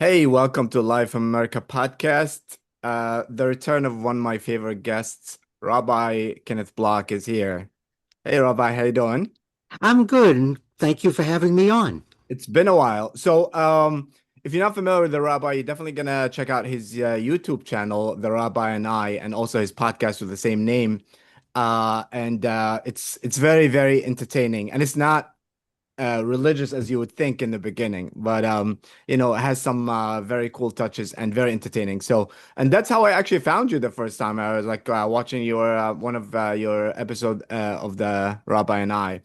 Hey, welcome to Live from America podcast. The return of one of my favorite guests, Rabbi Kenneth Block, is here. Hey, Rabbi, how you doing? I'm good, and thank you for having me on. It's been a while. If you're not familiar with the Rabbi, you're definitely gonna check out his YouTube channel, The Rabbi and I, and also his podcast with the same name. It's very, very entertaining, and it's not religious as you would think in the beginning, but it has some very cool touches and very entertaining. And that's how I actually found you the first time. I was like watching your one of your episode of the Rabbi and I.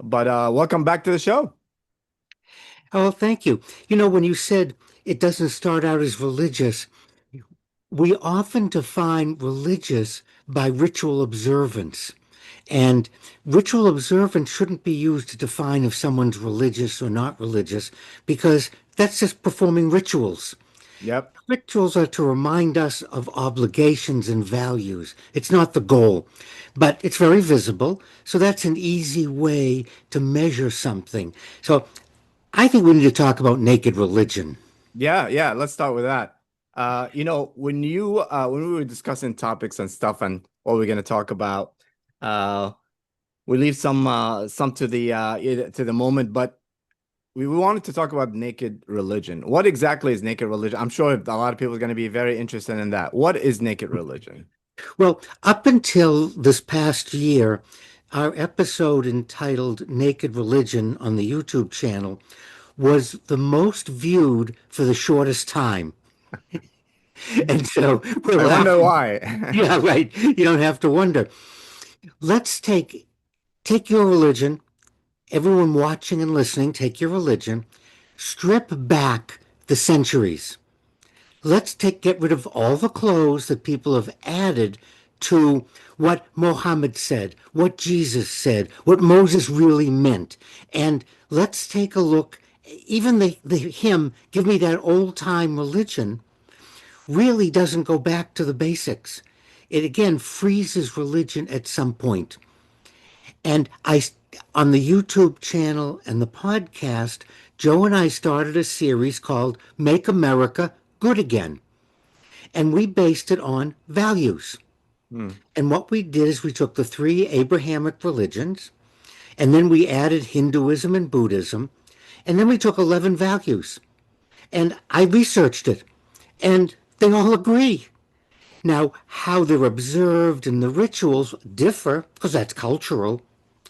But welcome back to the show. Oh, thank you. You know, when you said it doesn't start out as religious, we often define religious by ritual observance. And ritual observance shouldn't be used to define if someone's religious or not religious, because that's just performing rituals. Yep. Rituals are to remind us of obligations and values. It's not the goal, but it's very visible. So that's an easy way to measure something. So I think we need to talk about naked religion. Yeah, yeah. Let's start with that. When we were discussing topics and stuff and what we're gonna talk about, uh, we leave some to the moment, but we wanted to talk about naked religion. What exactly is naked religion? I'm sure a lot of people are going to be very interested in that. What is naked religion? Well, up until this past year, our episode entitled Naked Religion on the YouTube channel was the most viewed for the shortest time. And so we're I wonder laughing. why. Yeah, right. You don't have to wonder. Let's take your religion, everyone watching and listening, take your religion, strip back the centuries. Get rid of all the clothes that people have added to what Mohammed said, what Jesus said, what Moses really meant. And let's take a look. Even the hymn, Give Me That Old Time Religion, really doesn't go back to the basics. It again freezes religion at some point. And on the YouTube channel and the podcast, Joe and I started a series called Make America Good Again. And we based it on values. Hmm. And what we did is we took the three Abrahamic religions, and then we added Hinduism and Buddhism, and then we took 11 values. And I researched it, and they all agree. Now, how they're observed and the rituals differ, because that's cultural,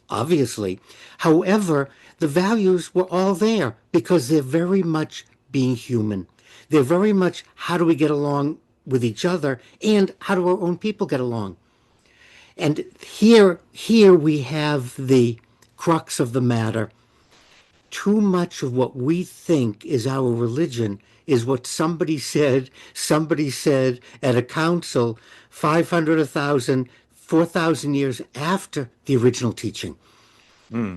obviously. However, the values were all there because they're very much being human. They're very much how do we get along with each other and how do our own people get along. And here we have the crux of the matter. Too much of what we think is our religion is what somebody said at a council 500, 1,000, 4,000 years after the original teaching. Hmm.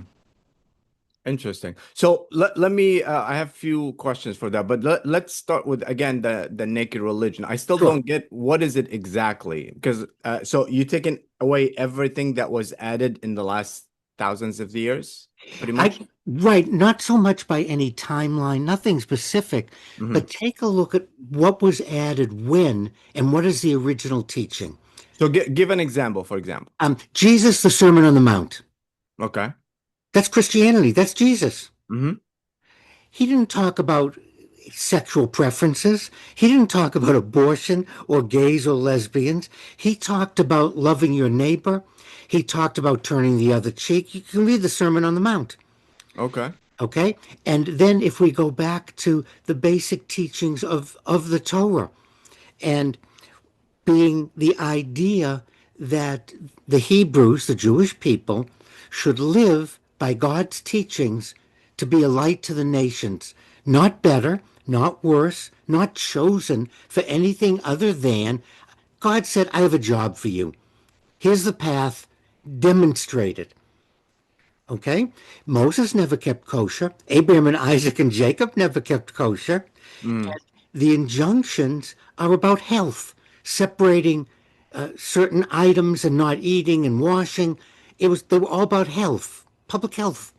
Interesting. So let me I have few questions for that, but let's start with again the naked religion. I still Sure. don't get what is it exactly because so you taken away everything that was added in the last thousands of years, pretty much. Right, not so much by any timeline, nothing specific, Hmm. but take a look at what was added when and what is the original teaching. So give an example, for example. Jesus, the Sermon on the Mount. Okay. That's Christianity. That's Jesus. Hmm. He didn't talk about sexual preferences. He didn't talk about abortion or gays or lesbians. He talked about loving your neighbor. He talked about turning the other cheek. You can read the Sermon on the Mount. Okay. Okay. And then if we go back to the basic teachings of the Torah and being the idea that the Hebrews, the Jewish people, should live by God's teachings to be a light to the nations, not better, not worse, not chosen for anything other than God said, I have a job for you. Here's the path, demonstrate it. Okay? Moses never kept kosher. Abraham and Isaac and Jacob never kept kosher. Mm. The injunctions are about health, separating certain items and not eating and washing. They were all about health, public health.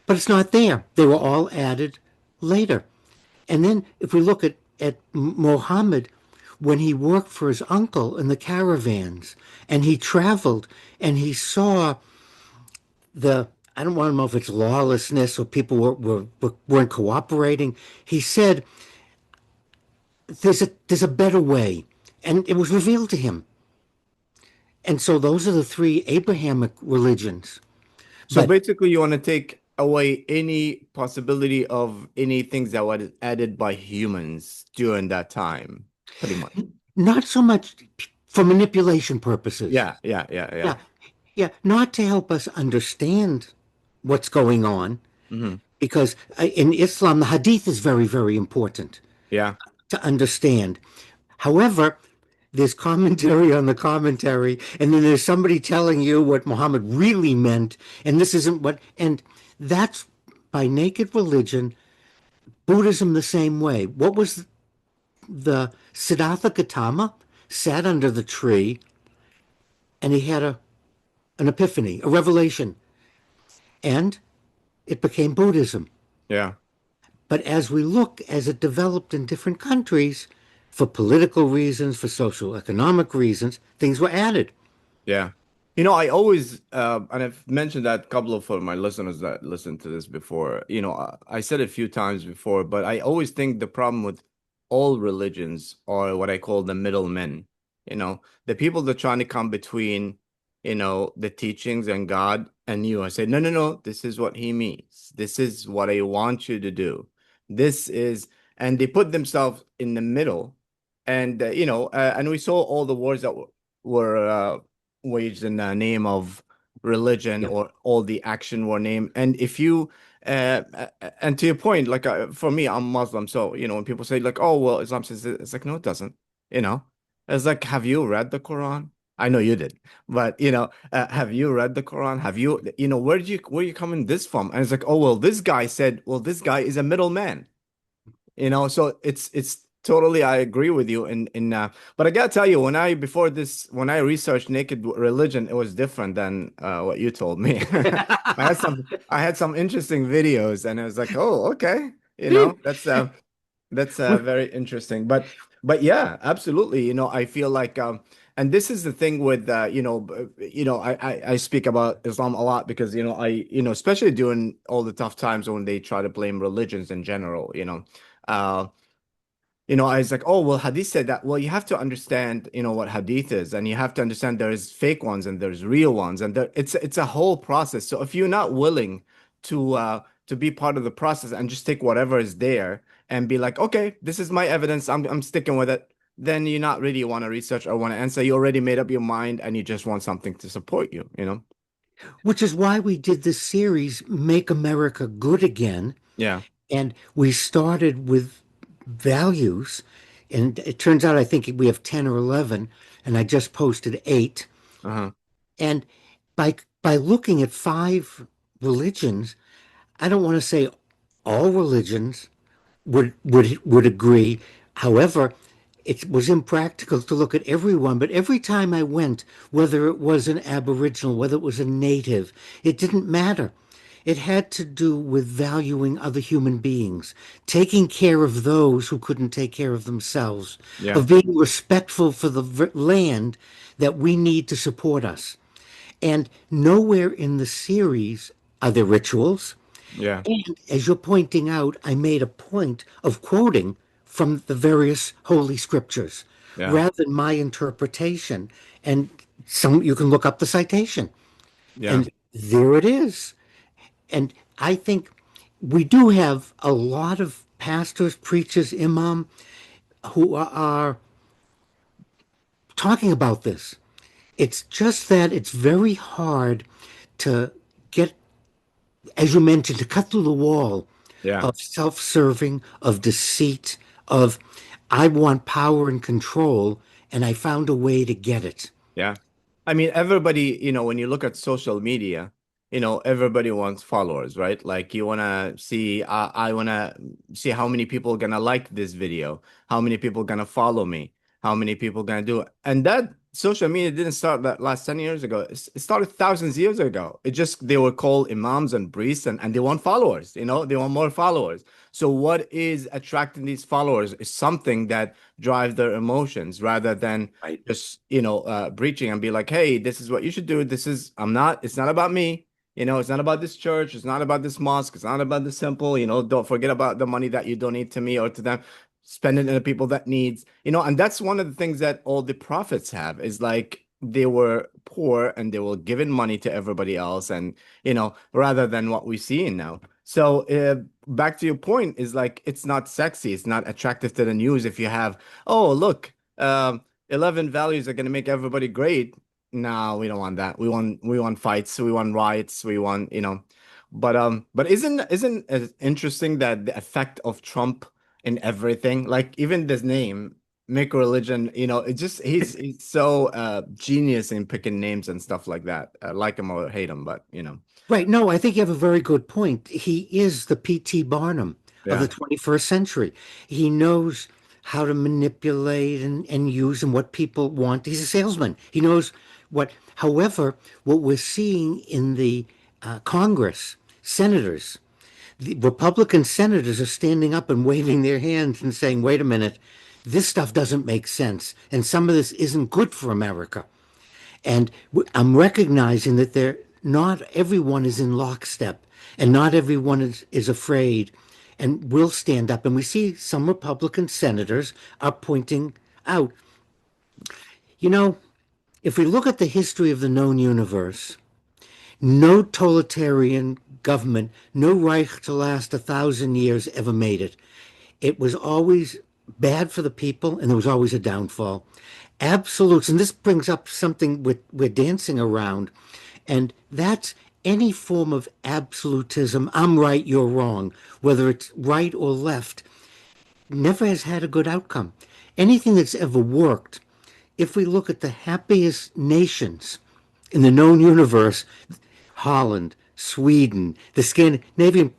But it's not there. They were all added later. And then if we look at Mohammed, when he worked for his uncle in the caravans and he traveled and he saw the, I don't want to know if it's lawlessness or people weren't cooperating. He said, there's a better way. And it was revealed to him. And so those are the three Abrahamic religions. So But basically, you want to take away any possibility of any things that were added by humans during that time, pretty much. not so much for manipulation purposes. Yeah, yeah, yeah, yeah. Yeah, yeah, not to help us understand what's going on, Hmm. because in Islam, the hadith is very, very important Yeah, to understand. However, there's commentary on the commentary, and then there's somebody telling you what Muhammad really meant, and this isn't what, and that's by naked religion, Buddhism the same way. What was the Siddhartha Gautama sat under the tree and he had an epiphany, a revelation, and it became Buddhism. yeah. But as we look, as it developed in different countries, for political reasons, for social economic reasons, things were added. Yeah. You know, I always, and I've mentioned that a couple of for my listeners that listened to this before, I said it a few times before, but I always think the problem with all religions are what I call the middlemen, the people that are trying to come between, the teachings and God and you. I say, no, no, no, this is what he means. This is what I want you to do. This is, and they put themselves in the middle. And, and we saw all the wars that were waged in the name of religion, Yeah. or all the action were named. And if you and to your point, like for me, I'm Muslim, so when people say like, "Oh, well, Islam says it," it's like, no, it doesn't. You know, it's like, have you read the Quran? I know you did, but have you read the Quran? Have you, where you coming this from? And it's like, oh, well, this guy said, well, this guy is a middleman. So it's totally, I agree with you in but I gotta tell you, when I researched naked religion, it was different than what you told me. I had some interesting videos, and I was like, oh, okay, that's very interesting. But yeah, absolutely. I feel like and this is the thing with I speak about Islam a lot because especially during all the tough times when they try to blame religions in general. Uh, I was like, oh, well, Hadith said that. Well, you have to understand, what Hadith is, and you have to understand there's fake ones and there's real ones, and it's a whole process. So if you're not willing to be part of the process and just take whatever is there and be like, okay, this is my evidence, I'm sticking with it, then you're not really want to research or want to answer. You already made up your mind, and you just want something to support you, Which is why we did this series, Make America Good Again. Yeah. And we started with values. And it turns out I think we have 10 or 11, and I just posted 8. Uh-huh. And by looking at 5 religions, I don't want to say all religions would agree. However, it was impractical to look at everyone, but every time I went, whether it was an Aboriginal, whether it was a native, it didn't matter. It had to do with valuing other human beings, taking care of those who couldn't take care of themselves, Yeah. of being respectful for the land that we need to support us. And nowhere in the series are there rituals. Yeah. And as you're pointing out, I made a point of quoting from the various holy scriptures Yeah. rather than my interpretation. And some you can look up the citation. Yeah. And there it is. And I think we do have a lot of pastors, preachers, imam who are talking about this. It's just that it's very hard to get, as you mentioned, to cut through the wall Yeah. of self-serving, of deceit, of I want power and control, and I found a way to get it. Yeah. I mean, everybody, when you look at social media, everybody wants followers, right? Like you want to see, I want to see how many people are going to like this video, how many people are going to follow me, how many people are going to do it. And social media didn't start that last 10 years ago. It started thousands of years ago. It just, they were called imams and priests, and they want followers, they want more followers. So what is attracting these followers is something that drives their emotions rather than Right. just, preaching and be like, hey, this is what you should do. It's not about me. It's not about this church. It's not about this mosque. It's not about this temple. Don't forget about the money that you donate to me or to them. Spend it on the people that needs, and that's one of the things that all the prophets have is like they were poor and they were giving money to everybody else, and rather than what we see now. So back to your point is like it's not sexy, it's not attractive to the news if you have, oh look, 11 values are going to make everybody great. No, we don't want that. We want fights, we want riots, we want, but isn't it interesting that the effect of Trump in everything, like even this name, make religion, it just he's so genius in picking names and stuff like that. Like him or hate him, but Right. No, I think you have a very good point. He is the P.T. Barnum of the yeah, 21st century. He knows how to manipulate and use and what people want. He's a salesman. He knows however, what we're seeing in the Congress, senators, the Republican senators are standing up and waving their hands and saying, wait a minute, this stuff doesn't make sense. And some of this isn't good for America. And I'm recognizing that not everyone is in lockstep and not everyone is afraid and will stand up. And we see some Republican senators are pointing out, you know, if we look at the history of the known universe, no totalitarian government, no Reich to last 1,000 years ever made it. It was always bad for the people, and there was always a downfall. Absolutes, and this brings up something we're dancing around, and that's any form of absolutism. I'm right, you're wrong. Whether it's right or left, never has had a good outcome. Anything that's ever worked, if we look at the happiest nations in the known universe, Holland, Sweden, the Scandinavian,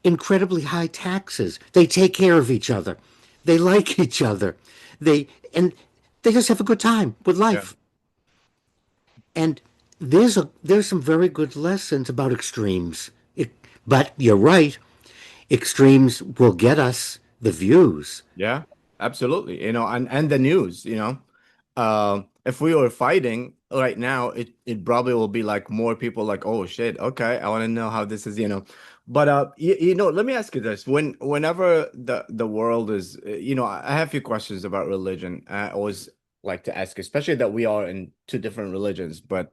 incredibly high taxes. They take care of each other. They like each other. And they just have a good time with yeah, life. And there's some very good lessons about extremes. But you're right, extremes will get us the views. yeah, absolutely. And the news, if we were fighting right now, it probably will be like more people like, oh shit, okay, I want to know how this is. But let me ask you this: whenever the world is, I have a few questions about religion. I always like to ask, especially that we are in two different religions. But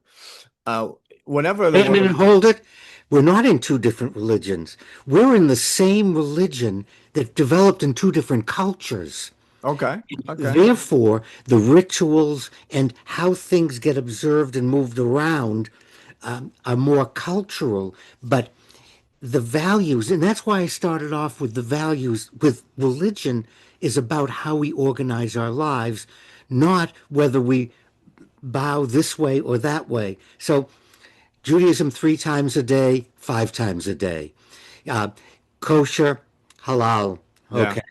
uh, whenever the Wait a minute, world, hold it. We're not in two different religions. We're in the same religion that developed in two different cultures. okay, okay, Therefore, the rituals and how things get observed and moved around are more cultural, but the values, and that's why I started off with the values, with religion is about how we organize our lives, not whether we bow this way or that way. So, Judaism 3 times a day, 5 times a day. Uh, Kosher, halal. yeah. Okay.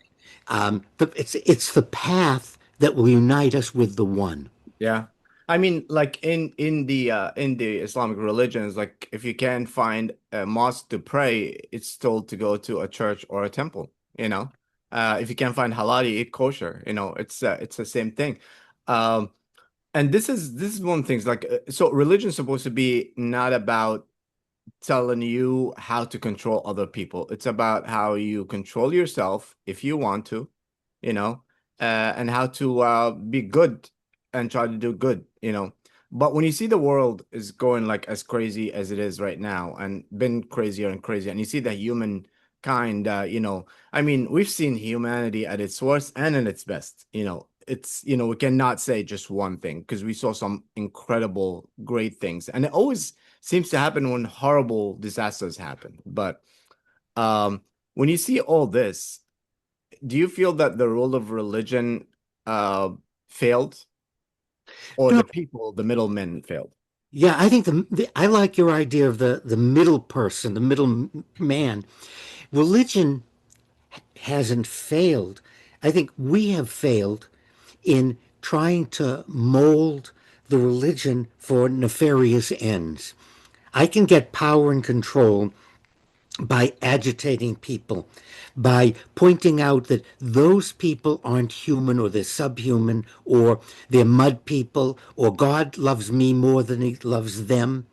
It's the path that will unite us with the one. Yeah. I mean, like in the Islamic religions, like if you can't find a mosque to pray, it's told to go to a church or a temple, you know. If you can't find halal, you eat kosher, it's the same thing. Um, and this is one of the things like so religion is supposed to be not about telling you how to control other people. It's about how you control yourself if you want to, and how to be good and try to do good. But when you see the world is going like as crazy as it is right now and been crazier and crazier, and you see the human kind, I mean, we've seen humanity at its worst and at its best. We cannot say just one thing because we saw some incredible, great things. And it always seems to happen when horrible disasters happen. But when you see all this, do you feel that the role of religion uh, failed, or No, the people, the middlemen, failed? yeah, I think I like your idea of the middle person, the middle man. Religion hasn't failed. I think we have failed in trying to mold the religion for nefarious ends. I can get power and control by agitating people, by pointing out that those people aren't human or they're subhuman or they're mud people or God loves me more than he loves them.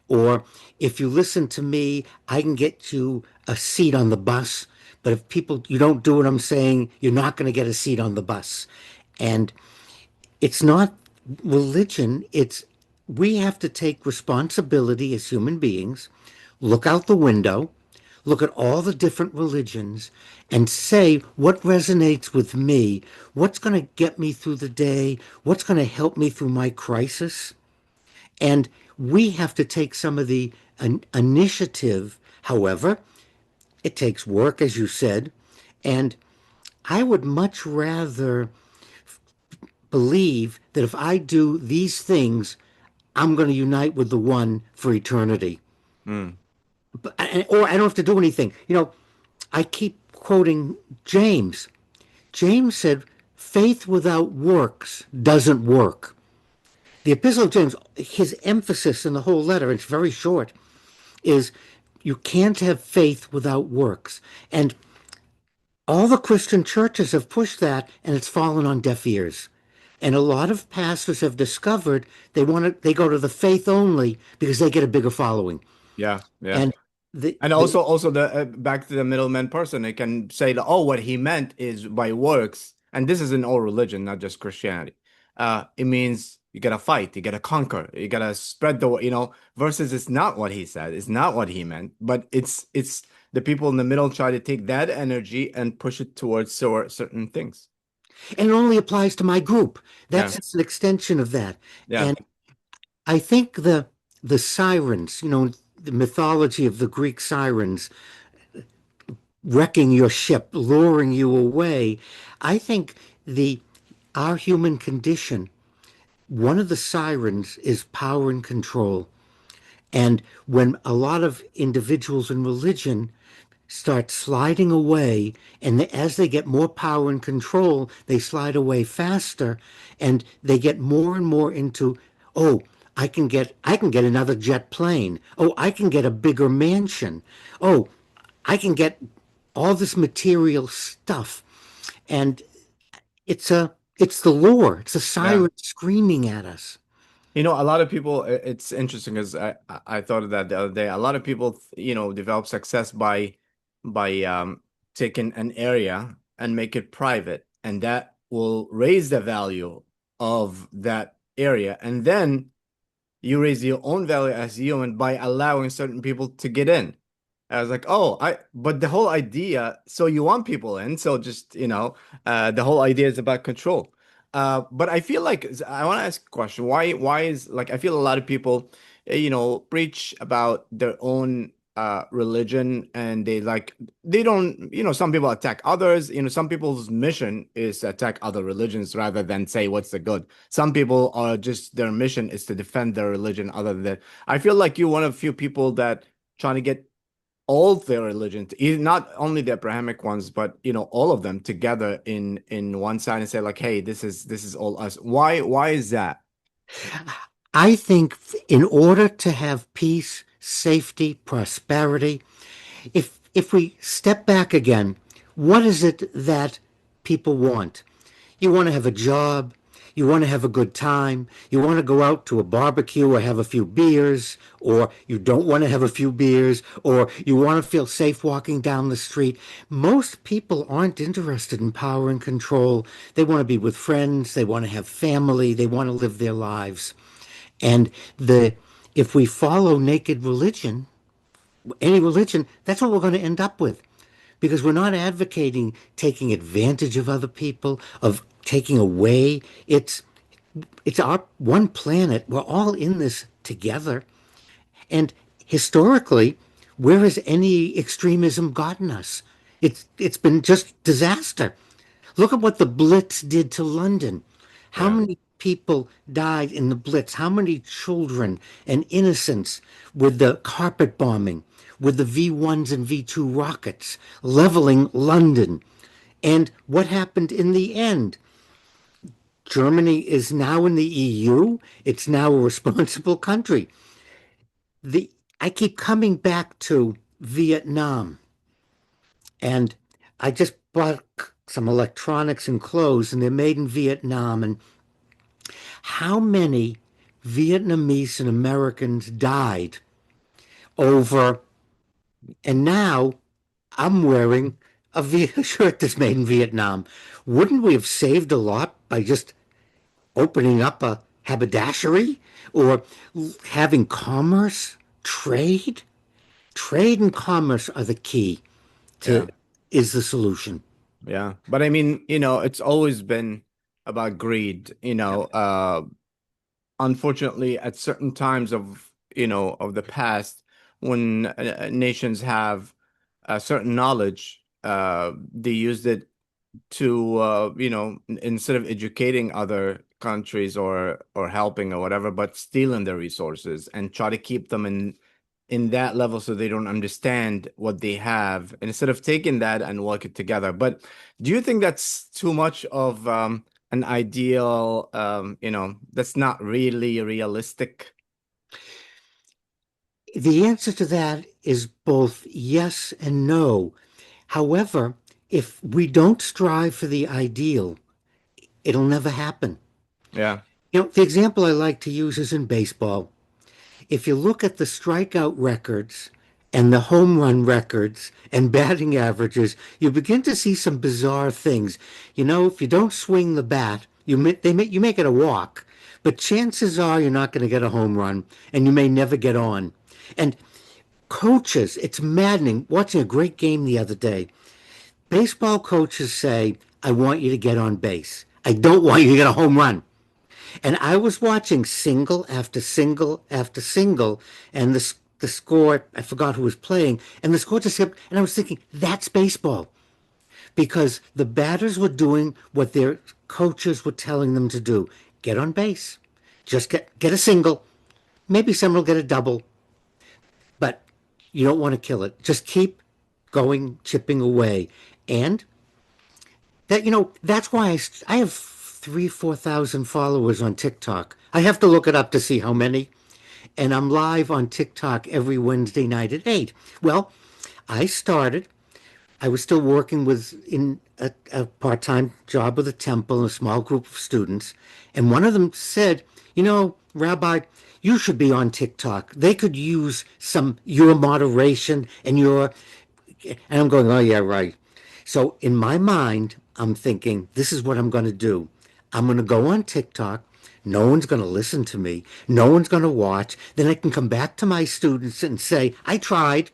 Or if you listen to me, I can get you a seat on the bus. But if people, you don't do what I'm saying, you're not going to get a seat on the bus. And it's not religion. It's we have to take responsibility as human beings, look out the window, look at all the different religions, and say what resonates with me, what's going to get me through the day, what's going to help me through my crisis. And we have to take some of the initiative. However, it takes work, as you said. And I would much rather believe that if I do these things, I'm going to unite with the one for eternity. Mm. Or I don't have to do anything. I keep quoting James. James said, faith without works doesn't work. The Epistle of James, his emphasis in the whole letter, it's very short, is you can't have faith without works. And all the Christian churches have pushed that, and it's fallen on deaf ears. And a lot of pastors have discovered they go to the faith only because they get a bigger following. Yeah, yeah. And the And the also the back to the middleman person, it can say that, oh, what he meant is by works, and this is in all religion, not just Christianity. It means you gotta fight, you gotta conquer, you gotta spread versus it's not what he said, it's not what he meant, but it's the people in the middle try to take that energy and push it towards certain things. and it only applies to my group. Yeah, That's just an extension of that. yeah, And I think the sirens, the mythology of the Greek sirens wrecking your ship, luring you away. I think the our human condition, one of the sirens is power and control. And when a lot of individuals in religion start sliding away, and as they get more power and control, they slide away faster, and they get more and more into, oh, I can get another jet plane. Oh, I can get a bigger mansion. Oh, I can get all this material stuff. And it's the lure. It's a yeah. siren screaming at us. A lot of people, it's interesting because I thought of that the other day. A lot of people, develop success by taking an area and make it private, and that will raise the value of that area. And then you raise your own value as a human by allowing certain people to get in. I was like, oh, but the whole idea, so you want people in, so just, the whole idea is about control. But I feel like I want to ask a question. Why is like I feel a lot of people, preach about their own religion and they don't, some people attack others, some people's mission is to attack other religions rather than say what's the good. Some people are just their mission is to defend their religion other than I feel like you're one of the few people that trying to get all their religions, not only the Abrahamic ones, but all of them together in one side and say like, hey, this is all us. Why is that? I think in order to have peace, safety, prosperity, if we step back again, what is it that people want? You want to have a job, you want to have a good time, you want to go out to a barbecue or have a few beers, or you don't want to have a few beers, or you want to feel safe walking down the street. Most people aren't interested in power and control. They want to be with friends, they want to have family, they want to live their lives. And if we follow naked religion, any religion, that's what we're going to end up with. Because we're not advocating taking advantage of other people, of taking away. It's our one planet. We're all in this together. And historically, where has any extremism gotten us? It's been just disaster. Look at what the Blitz did to London. How Yeah. many people died in the Blitz? How many children and innocents with the carpet bombing, with the V1s and V2 rockets leveling London? And what happened in the end? Germany is now in the EU. It's now a responsible country. The I keep coming back to Vietnam, and I just bought some electronics and clothes, and they're made in Vietnam. And how many Vietnamese and Americans died over? And now I'm wearing a shirt that's made in Vietnam. Wouldn't we have saved a lot by just opening up a haberdashery or having commerce, trade? Trade and commerce are the key Yeah. to is the solution. Yeah. But I mean, it's always been about greed, unfortunately, at certain times of the past, when nations have a certain knowledge, they used it to instead of educating other countries or helping or whatever, but stealing their resources and try to keep them in that level so they don't understand what they have, and instead of taking that and work it together. But do you think that's too much of an ideal, that's not really realistic? The answer to that is both yes and no. However, if we don't strive for the ideal, it'll never happen. Yeah. The example I like to use is in baseball. If you look at the strikeout records and the home run records and batting averages, you begin to see some bizarre things. If you don't swing the bat, you make it a walk, but chances are you're not going to get a home run, and you may never get on. And coaches, it's maddening. Watching a great game the other day, baseball coaches say, "I want you to get on base. I don't want you to get a home run." And I was watching single after single after single, and the score, I forgot who was playing, and the score just kept, and I was thinking, that's baseball. Because the batters were doing what their coaches were telling them to do. Get on base. Just get a single. Maybe someone will get a double, but you don't want to kill it. Just keep going, chipping away. And that's why I have 4,000 followers on TikTok. I have to look it up to see how many. And I'm live on TikTok every Wednesday night at 8. Well, I started, I was still working in a part-time job with a temple and a small group of students. And one of them said, Rabbi, you should be on TikTok. They could use your moderation and I'm going, oh yeah, right. So in my mind, I'm thinking, this is what I'm going to do. I'm going to go on TikTok. No one's going to listen to me. No one's going to watch. Then I can come back to my students and say, I tried.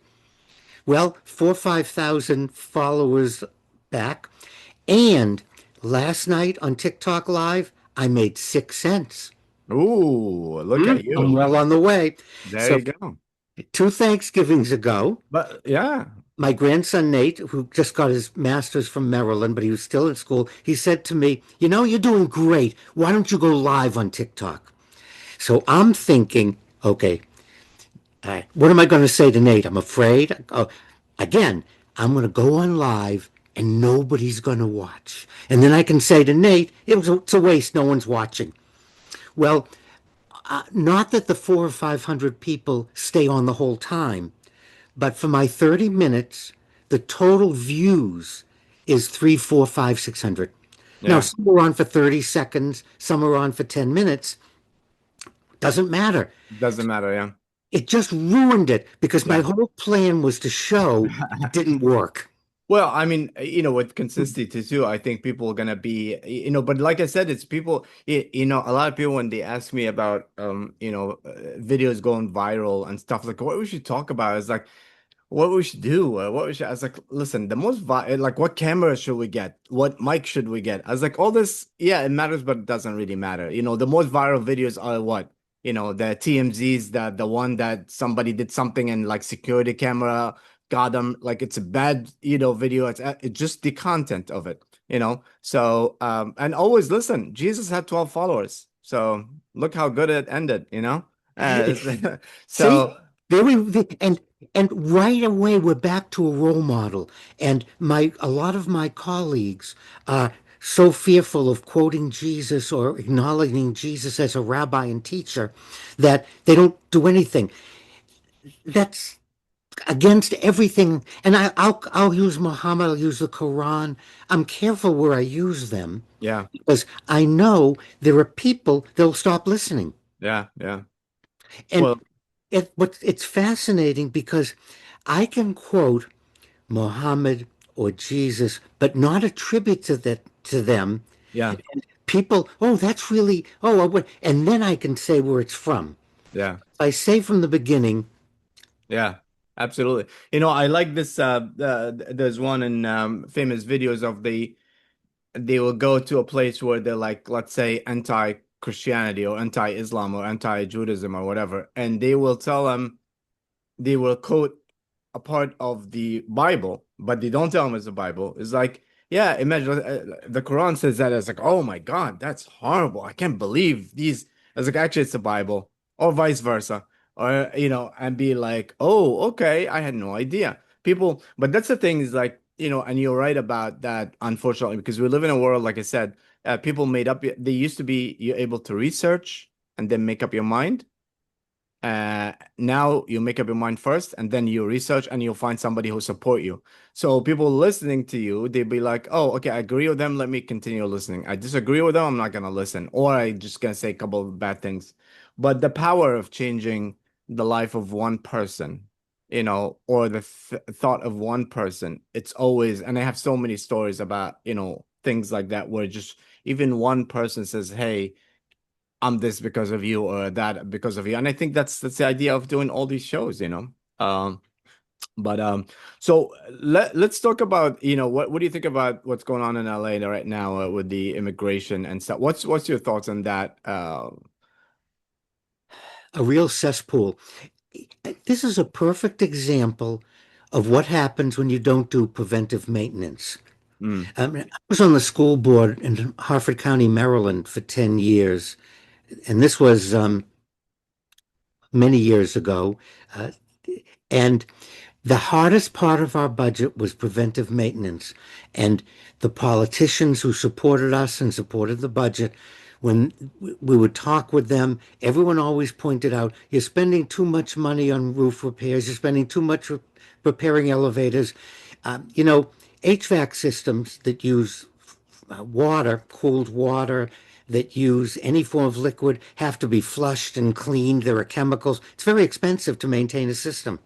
Well, 5,000 followers back. And last night on TikTok Live, I made 6 cents. Ooh, look at I'm you. well on the way. There So you go. 2 Thanksgivings ago, But yeah. my grandson Nate, who just got his master's from Maryland, but he was still in school, he said to me, you're doing great. Why don't you go live on TikTok? So I'm thinking, okay, what am I going to say to Nate? I'm afraid. Again, I'm going to go on live and nobody's going to watch. And then I can say to Nate, it's a waste. No one's watching. Well, not that the 400 or 500 people stay on the whole time, but for my 30 minutes, the total views is three, four, five, 600. Now, Yeah. some are on for 30 seconds, some are on for 10 minutes. Doesn't matter. Doesn't matter. Yeah. It just ruined it because my Yeah. whole plan was to show it didn't work. Well, I mean, with consistency too, I think people are gonna be, but like I said, it's people, a lot of people when they ask me about, videos going viral and stuff like what we should talk about is like what we should do, what we should. I was like, listen, the most like what camera should we get? What mic should we get? I was like, all this, yeah, it matters, but it doesn't really matter. The most viral videos are what? The TMZs, the one that somebody did something and like security camera got them. Like it's a bad, video. It's just the content of it. So and always listen, Jesus had 12 followers. So look how good it ended. Uh, See, so very and right away we're back to a role model. And my a lot of my colleagues are so fearful of quoting Jesus or acknowledging Jesus as a rabbi and teacher that they don't do anything. That's against everything. And I'll use Muhammad, I'll use the Quran. I'm careful where I use them Yeah, because I know there are people that'll stop listening. yeah, yeah. And Well, it's fascinating because I can quote Muhammad or Jesus, but not attribute to them. yeah, People, oh, that's really, and then I can say where it's from. yeah. I say from the beginning, Yeah, absolutely. I like this. There's one in famous videos of they will go to a place where they're like, let's say, anti-Christianity or anti-Islam or anti-Judaism or whatever, and they will tell them they will quote a part of the Bible, but they don't tell them it's the Bible. It's like, yeah, imagine the Quran says that. It's like, oh my God, that's horrible. I can't believe these. It's like, actually, it's the Bible, or vice versa, or and be like, oh, okay, I had no idea. People, but that's the thing is like, and you're right about that, unfortunately, because we live in a world, like I said, people made up. They used to be you're able to research and then make up your mind. Now you make up your mind first and then you research and you'll find somebody who support you. So people listening to you, they'll be like, oh, okay, I agree with them, let me continue listening. I disagree with them, I'm not gonna listen, or I just gonna say a couple of bad things. But the power of changing the life of one person, or the thought of one person, it's always, and I have so many stories about things like that, where just even one person says, hey, I'm this because of you or that because of you. And I think that's the idea of doing all these shows. Um, but so let's talk about, what do you think about what's going on in LA right now with the immigration and stuff? What's your thoughts on that? a real cesspool. This is a perfect example of what happens when you don't do preventive maintenance. Mm, I was on the school board in Harford County, Maryland for 10 years, and this was many years ago. Uh, and the hardest part of our budget was preventive maintenance. And the politicians who supported us and supported the budget, when we would talk with them, everyone always pointed out, you're spending too much money on roof repairs, you're spending too much repairing elevators. HVAC systems that use water, cooled water, that use any form of liquid have to be flushed and cleaned. There are chemicals. It's very expensive to maintain a system.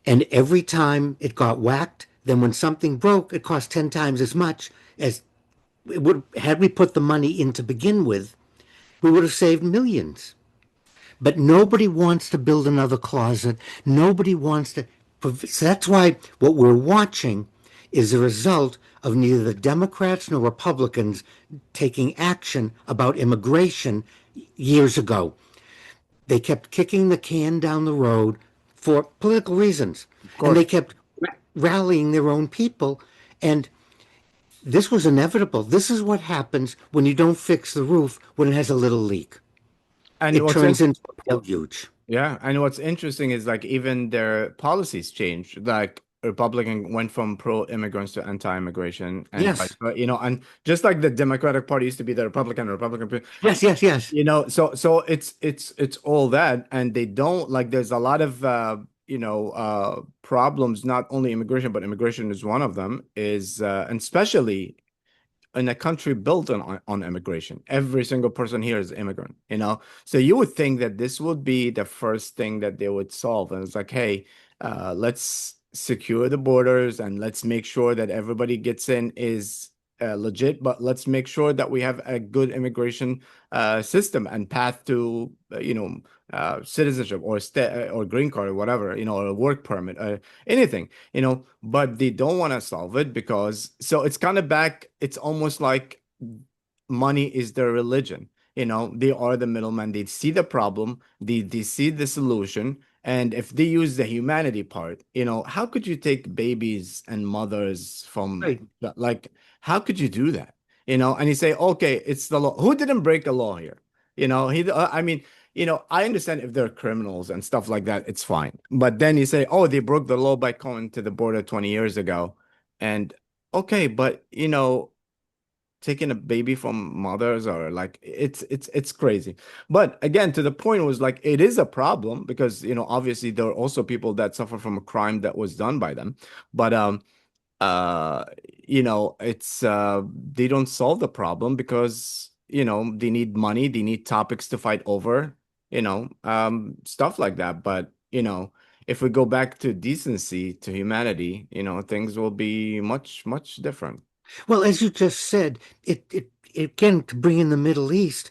And every time it got whacked, then when something broke, it cost 10 times as much as it would had we put the money in to begin with, we would have saved millions. But nobody wants to build another closet. Nobody wants to. So that's why what we're watching is a result of neither the Democrats nor Republicans taking action about immigration years ago. They kept kicking the can down the road for political reasons, of and they course. kept rallying their own people. And this was inevitable. This is what happens when you don't fix the roof when it has a little leak. And It turns into a deluge. yeah, and what's interesting is like even their policies changed. Like Republican went from pro-immigrants to anti-immigration and Yes, and just like the Democratic Party used to be the Republican, yes, yes, yes. so it's all that, and they don't like. There's a lot of problems, not only immigration, but immigration is one of them. And especially in a country built on immigration. Every single person here is immigrant. So you would think that this would be the first thing that they would solve. And it's like, hey, let's secure the borders and let's make sure that everybody gets in is legit, but let's make sure that we have a good immigration system and path to, citizenship or or green card or whatever, or a work permit, anything, but they don't want to solve it because so it's kind of back. It's almost like money is their religion. They are the middleman. They see the problem, they see the solution. And if they use the humanity part, how could you take babies and mothers from Right. like, how could you do that? And you say, okay, it's the law. Who didn't break a law here? I mean, I understand if they're criminals and stuff like that, it's fine. But then you say, oh, they broke the law by coming to the border 20 years ago. And okay, but taking a baby from mothers, or like it's crazy. But again, to the point was like it is a problem because obviously there are also people that suffer from a crime that was done by them. But uh it's they don't solve the problem because they need money, they need topics to fight over, stuff like that. But if we go back to decency, to humanity, things will be much much different. Well, as you just said, again, to bring in the Middle East,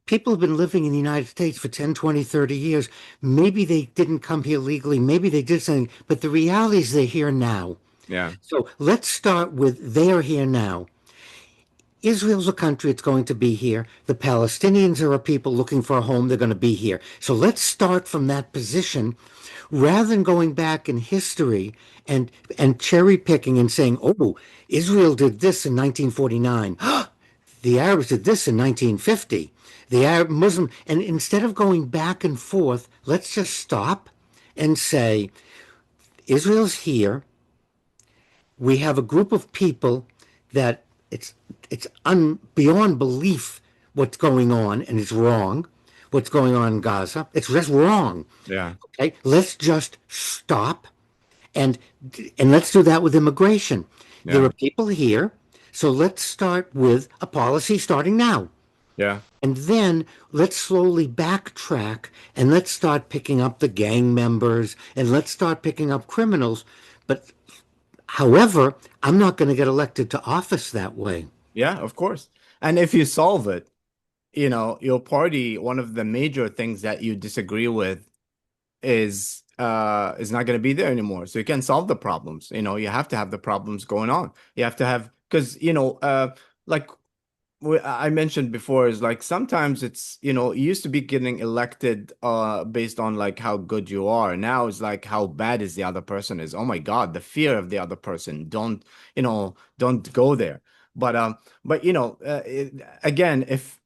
people have been living in the United States for 10, 20, 30 years. Maybe they didn't come here legally. Maybe they did something, but the reality is they're here now. Yeah, So let's start with they are here now. Israel's a country, it's going to be here. The Palestinians are a people looking for a home, they're going to be here. So let's start from that position rather than going back in history and cherry picking and saying, oh, Israel did this in 1949. The Arabs did this in 1950. The Arab Muslim, and instead of going back and forth, let's just stop and say, Israel's here. We have a group of people that it's beyond belief what's going on, and it's wrong. What's going on in Gaza, it's just wrong. yeah, Okay, let's just stop and and let's do that with immigration. There yeah, are people here, so let's start with a policy starting now. yeah. And then let's slowly backtrack and let's start picking up the gang members and let's start picking up criminals. But however, I'm not going to get elected to office that way. Yeah, of course. And if you solve it, your party, one of the major things that you disagree with is not going to be there anymore. So you can solve the problems. You have to have the problems going on. You have to have, because like I mentioned before, is like sometimes it's you used to be getting elected based on like how good you are. Now it's like how bad is the other person is. Oh my God, the fear of the other person. Don't go there. But again, if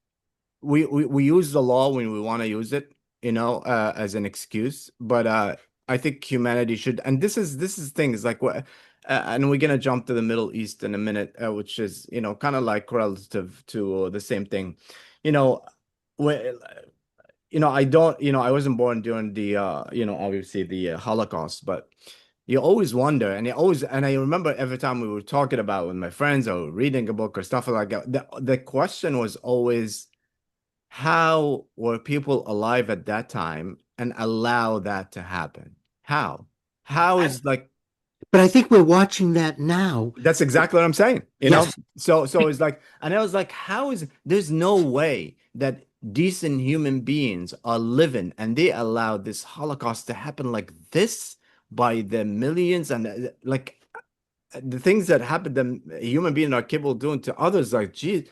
we use the law when we want to use it, as an excuse. But I think humanity should, and this is things like what, and we're gonna jump to the Middle East in a minute, which is kind of like relative to the same thing. You know, when I don't, I wasn't born during the obviously the Holocaust, but you always wonder, and I remember every time we were talking about it with my friends or reading a book or stuff like that, the question was always, how were people alive at that time and allow that to happen? How? How is like But I think we're watching that now. that's exactly what I'm saying, Yes, So it's like, and I was like, how is there's no way that decent human beings are living and they allow this Holocaust to happen like this by the millions, and like the things that happen them human beings are capable of doing to others, like, geez,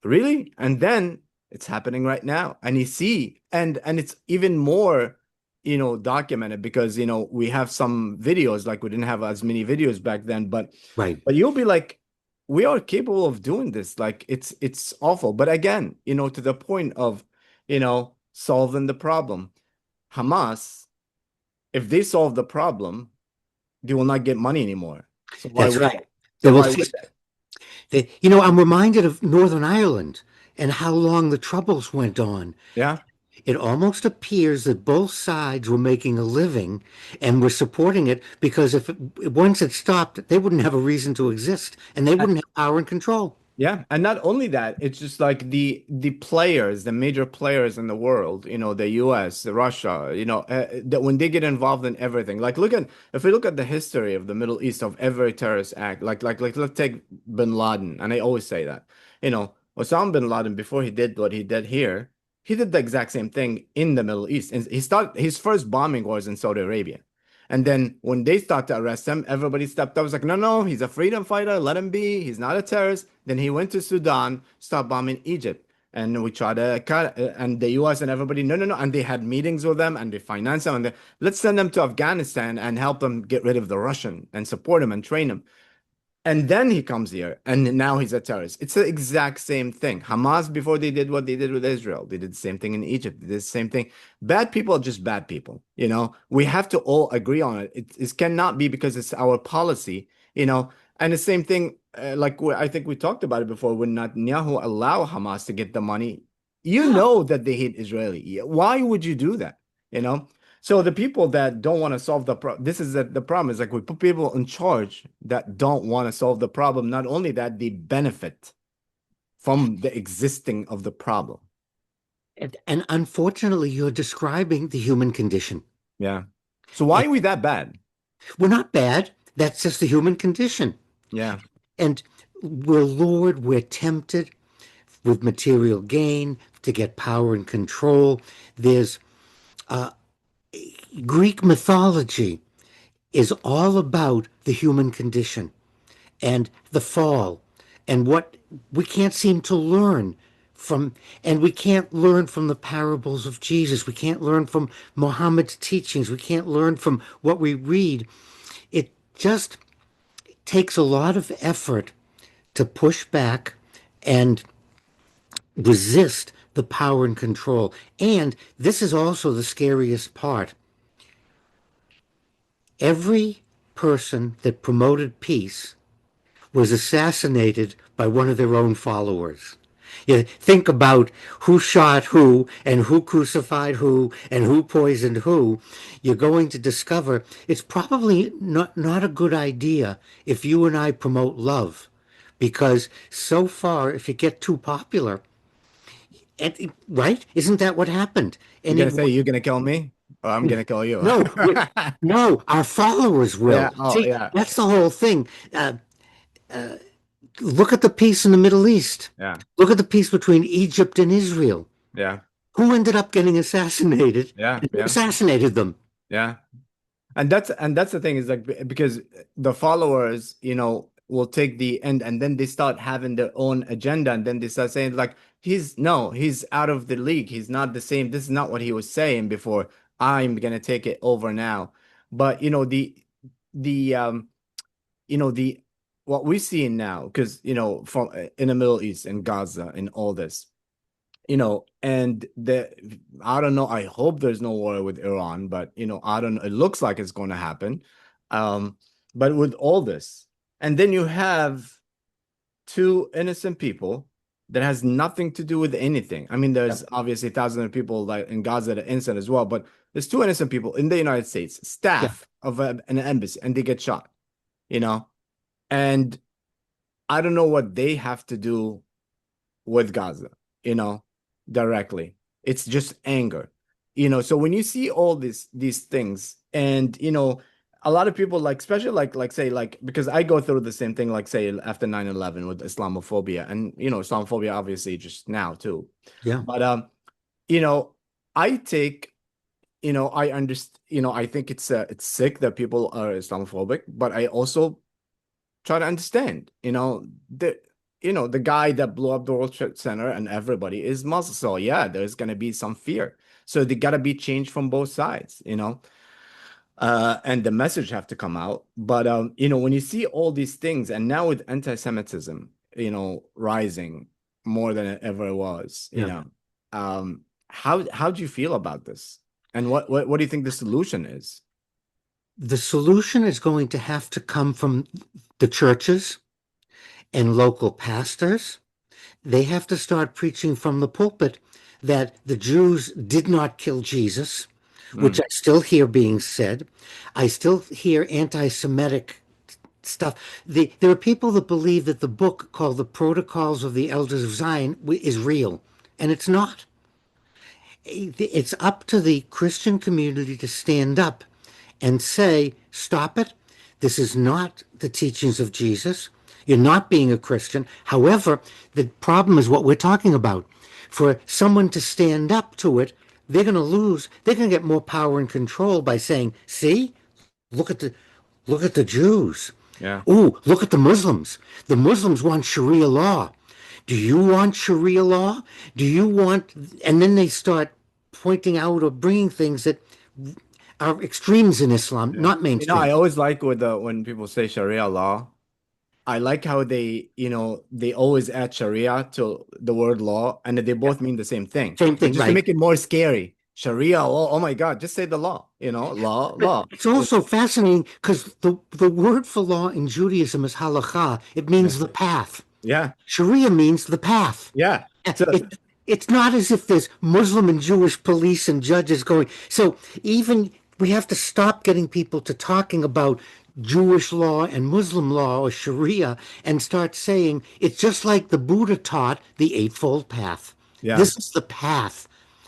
really? And then it's happening right now. And you see, and it's even more, documented because, we have some videos, like we didn't have as many videos back then, but right. you'll be like, we are capable of doing this. Like it's awful. But again, to the point of, solving the problem. Hamas, if they solve the problem, they will not get money anymore. So why That's would right. They so will why see. would they? I'm reminded of Northern Ireland and how long the Troubles went on. Yeah. It almost appears that both sides were making a living and were supporting it because once it stopped, they wouldn't have a reason to exist and they wouldn't have power and control. Yeah, and not only that, it's just like the players, the major players in the world, the US, the Russia, that when they get involved in everything. Like if we look at the history of the Middle East, of every terrorist act, like let's take bin Laden, and I always say that. Osama bin Laden, before he did what he did here, he did the exact same thing in the Middle East. And his first bombing was in Saudi Arabia. And then when they start to arrest him, everybody stepped up. Was like, no, no, he's a freedom fighter. Let him be. He's not a terrorist. Then he went to Sudan, stopped bombing Egypt. And we tried to cut, and the US and everybody, no, no, no. And they had meetings with them and they financed them. And let's send them to Afghanistan and help them get rid of the Russian and support him and train him. And then he comes here, and now he's a terrorist. It's the exact same thing. Hamas, before they did what they did with Israel, they did the same thing in Egypt. They did the same thing. Bad people are just bad people. We have to all agree on it. It cannot be because it's our policy. And the same thing. I think we talked about it before, when Netanyahu allow Hamas to get the money, you know that they hate Israeli. Why would you do that? You know? So the people that don't want to solve the problem, this is the problem is like we put people in charge that don't want to solve the problem. Not only that, they benefit from the existing of the problem. And unfortunately, you're describing the human condition. Yeah. So why And are we that bad? we're not bad. That's just the human condition. Yeah. And we're lured, we're tempted with material gain to get power and control. There's Greek mythology is all about the human condition and the fall and what we can't seem to learn from, and we can't learn from the parables of Jesus. We can't learn from Muhammad's teachings. We can't learn from what we read. It just takes a lot of effort to push back and resist the power and control. And this is also the scariest part. Every person that promoted peace was assassinated by one of their own followers. You think about who shot who and who crucified who and who poisoned who. You're going to discover it's probably not a good idea if you and I promote love, because so far, if you get too popular, right? Isn't that what happened? You're And gonna it say you're gonna kill me, or I'm gonna kill you. no, no, our followers Yeah. will. Oh, See, yeah. that's the whole thing. Look at the peace in the Middle East. Yeah. Look at the peace between Egypt and Israel. Yeah. Who ended up getting assassinated? Yeah. And who Yeah. assassinated them? Yeah. And that's the thing is like because the followers, will take the end and then they start having their own agenda and then they start saying like he's out of the league. He's not the same. This is not what he was saying before. I'm gonna take it over now. But the the what we're seeing now, because from in the Middle East and Gaza and all this, and I don't know, I hope there's no war with Iran, but I don't know, it looks like it's going to happen. Um, but with all this, and then you have two innocent people that has nothing to do with anything. I mean, there's Yep. obviously thousands of people like in Gaza that are innocent as well, but there's two innocent people in the United States, Yeah. staff of an embassy, and they get shot, you know, and I don't know what they have to do with Gaza, you know, directly. It's just anger. So when you see all these things and a lot of people like especially like say like because I go through the same thing like say after 9/11 with Islamophobia and Islamophobia obviously just now too. Yeah. But you know, I take I understand, I think it's sick that people are Islamophobic, but I also try to understand, the guy that blew up the World Trade Center and everybody is Muslim. So yeah, there's gonna be some fear. So they gotta be changed from both sides. And the message have to come out. But when you see all these things, and now with anti-Semitism, rising more than it ever was, Yeah. how do you feel about this? And what do you think the solution is? The solution is going to have to come from the churches and local pastors. They have to start preaching from the pulpit that the Jews did not kill Jesus, which Mm, I still hear being said. I still hear anti-Semitic stuff. There are people that believe that the book called The Protocols of the Elders of Zion is real, and it's not. It's up to the Christian community to stand up and say, stop it. This is not the teachings of Jesus. You're not being a Christian. However, the problem is what we're talking about. For someone to stand up to it, they're going to lose. They're going to get more power and control by saying, see, look at the look at the Jews. yeah. Ooh, look at the Muslims. The Muslims want Sharia law. Do you want Sharia law? Do you want, and then they start pointing out or bringing things that are extremes in Islam, Yeah. not mainstream. I always like with when people say Sharia law. I like how they always add Sharia to the word law, and that they both mean the same thing, Same but thing, just to right? make it more scary. Sharia. Oh my God, just say the law. Law, But law. it's also fascinating because the word for law in Judaism is halakha. It Yeah, means the path. yeah, Sharia means the path. yeah. So It's not as if there's Muslim and Jewish police and judges going. So even we have to stop getting people to talking about Jewish law and Muslim law or Sharia and start saying it's just like the Buddha taught the Eightfold Path. yeah, This is the path.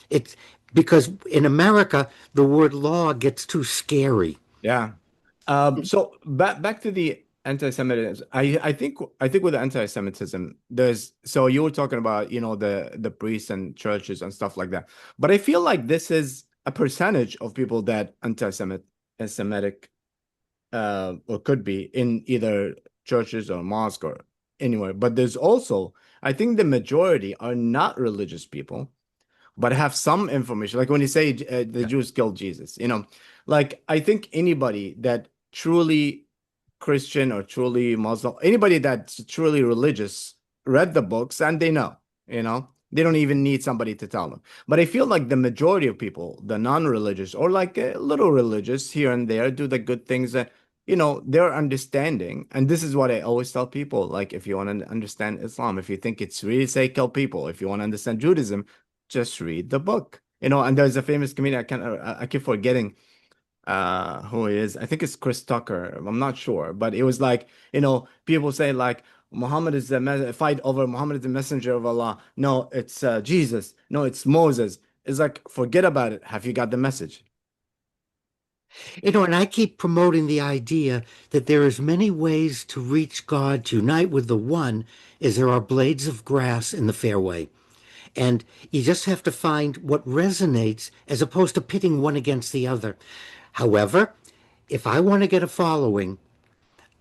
It's because in America the word law gets too scary. yeah. So back to the anti-Semitism. I think with the anti-Semitism, there's so you were talking about, the priests and churches and stuff like that. But I feel like this is a percentage of people that Semitic or could be in either churches or mosque or anywhere. But there's also, I think the majority are not religious people but have some information. Like when you say the Jews killed Jesus, like I think anybody that truly Christian or truly Muslim, anybody that's truly religious read the books and they know, they don't even need somebody to tell them. But I feel like the majority of people, the non-religious or like a little religious here and there, do the good things that, they're understanding. And this is what I always tell people. Like, if you want to understand Islam, if you think it's really say kill people, if you want to understand Judaism, just read the book. And there's a famous comedian, I keep forgetting who he is. I think it's Chris Tucker. I'm not sure, but it was like, people say like Muhammad is fight over Muhammad is the messenger of Allah. No, it's Jesus. No, it's Moses. It's like, forget about it. Have you got the message? And I keep promoting the idea that there is many ways to reach God, to unite with the one, as there are blades of grass in the fairway. And you just have to find what resonates as opposed to pitting one against the other. However, if I want to get a following,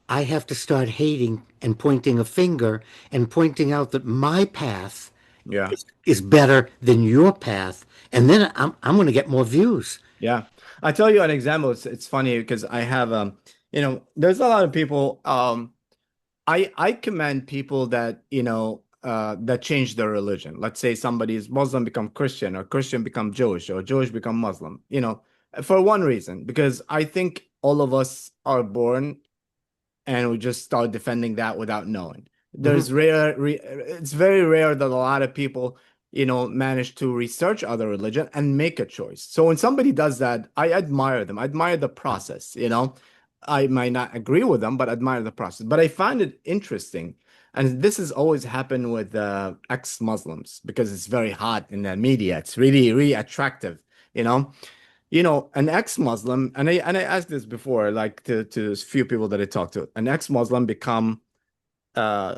I have to start hating and pointing a finger and pointing out that my path Yeah. is better than your path. And then I'm going to get more views. Yeah. I tell you an example. It's funny because I have there's a lot of people I commend people that that change their religion. Let's say somebody is Muslim become Christian or Christian become Jewish or Jewish become Muslim, for one reason, because I think all of us are born and we just start defending that without knowing. Mhm. It's very rare that a lot of people, manage to research other religion and make a choice. So when somebody does that, I admire them. I admire the process. I might not agree with them, but admire the process. But I find it interesting. And this has always happened with ex-Muslims because it's very hot in the media. It's really, really attractive, you know an ex-Muslim, and I asked this before, like to a few people that I talked to, an ex-Muslim become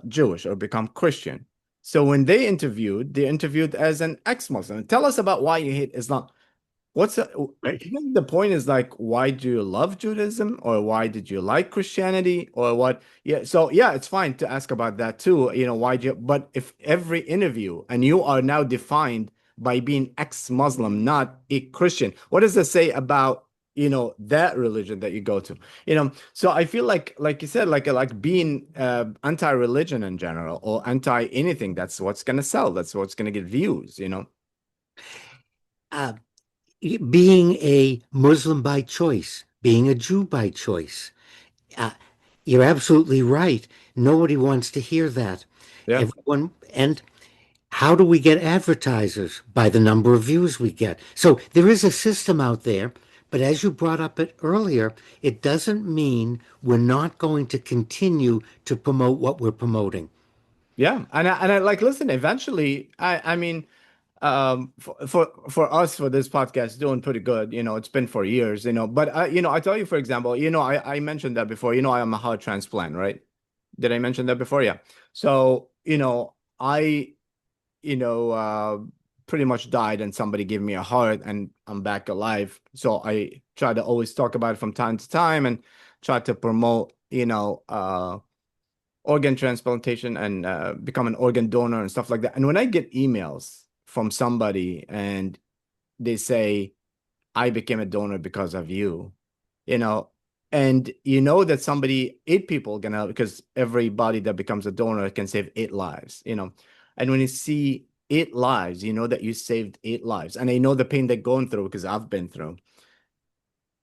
Jewish or become Christian. So when they interviewed as an ex-Muslim. Tell us about why you hate Islam. I think the point is like, why do you love Judaism, or why did you like Christianity, or what? Yeah, so yeah, it's fine to ask about that too. Why do you, but if every interview and you are now defined by being ex-Muslim, not a Christian, what does that say about, that religion that you go to? So I feel like you said, like being anti-religion in general or anti anything, that's what's gonna sell, that's what's gonna get views. Uh, Being a Muslim by choice, being a Jew by choice. Uh, you're absolutely right. Nobody wants to hear that. Yeah. Everyone, and how do we get advertisers? By the number of views we get. So there is a system out there, but as you brought up it earlier, it doesn't mean we're not going to continue to promote what we're promoting. Yeah, and I like, listen, eventually, I mean, for us, for this podcast, doing pretty good. It's been for years, but I tell you, for example, I mentioned that before. I am a heart transplant, right? Did I mention that before? Yeah. So, I pretty much died and somebody gave me a heart and I'm back alive. So I try to always talk about it from time to time and try to promote, organ transplantation and become an organ donor and stuff like that. And when I get emails from somebody and they say, I became a donor because of you, you know, and that somebody, 8 people gonna, because everybody that becomes a donor can save 8 lives. And when you see eight lives, you know that you saved eight lives, and I know the pain they're going through because I've been through.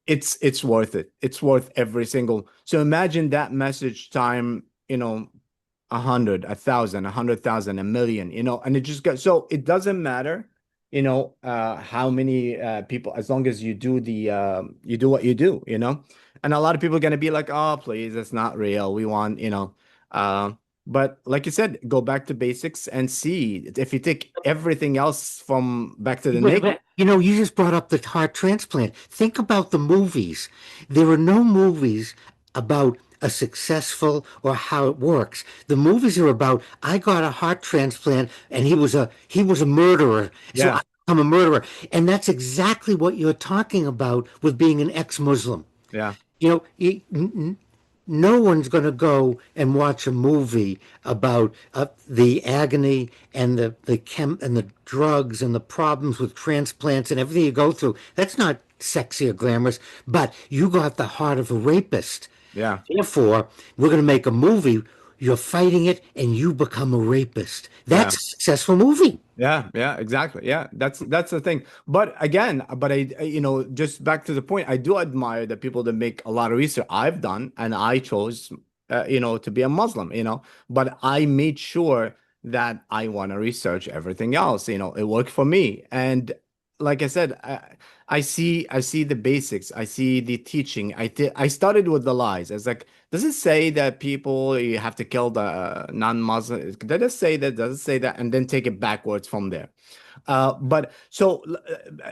It's worth it. It's worth every single. So imagine that message time, 100, 1,000, 100,000, a million, and it just goes. So it doesn't matter, how many people, as long as you do what you do. And a lot of people are gonna be like, oh, please, that's not real. We want, uh, but like you said, go back to basics and see if you take everything else from back to the naked. You just brought up the heart transplant. Think about the movies. There are no movies about a successful or how it works. The movies are about I got a heart transplant and he was a murderer. So Yeah, I'm a murderer. And that's exactly what you're talking about with being an ex-Muslim. yeah, You know, no one's going to go and watch a movie about the agony and the drugs and the problems with transplants and everything you go through. That's not sexy or glamorous, but you got the heart of a rapist. yeah. Therefore, we're going to make a movie. You're fighting it, and you become a rapist. Yeah. That's a successful movie. Yeah, yeah, exactly. Yeah, that's the thing. But again, just back to the point, I do admire the people that make a lot of research. I've done, and I chose, to be a Muslim, but I made sure that I want to research everything else. It worked for me. And like I said, I see the basics. I see the teaching. I started with the lies. It's like, does it say that people you have to kill the non-Muslim? Does it say that? Does it say that? And then take it backwards from there. But so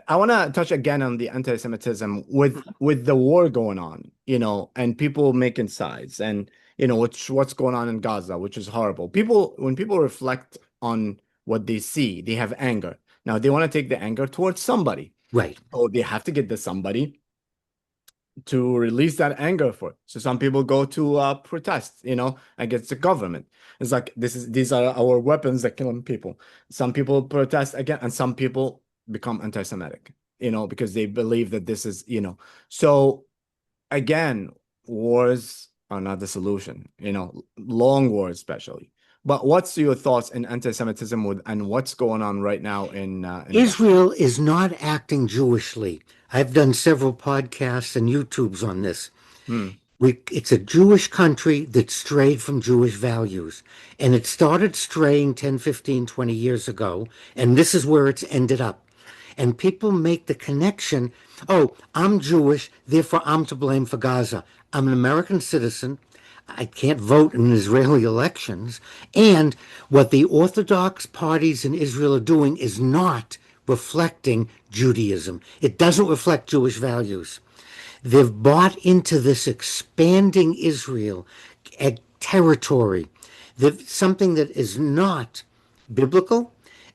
I want to touch again on the anti-Semitism with the war going on, and people making sides, and what's going on in Gaza, which is horrible. When people reflect on what they see, they have anger. Now they want to take the anger towards somebody. Right. So they have to get the somebody to release that anger for it. So some people go to protest, against the government. It's like these are our weapons that killing people. Some people protest again, and some people become anti-Semitic, because they believe that this is, So again, wars are not the solution, long wars especially. But what's your thoughts in anti-Semitism and what's going on right now in Gaza? Israel is not acting Jewishly. I've done several podcasts and YouTubes on this. Hmm. It's a Jewish country that strayed from Jewish values. And it started straying 10, 15, 20 years ago. And this is where it's ended up. And people make the connection, oh, I'm Jewish, therefore I'm to blame for Gaza. I'm an American citizen. I can't vote in Israeli elections. And what the Orthodox parties in Israel are doing is not reflecting Judaism. It doesn't reflect Jewish values. They've bought into this expanding Israel territory, something that is not biblical,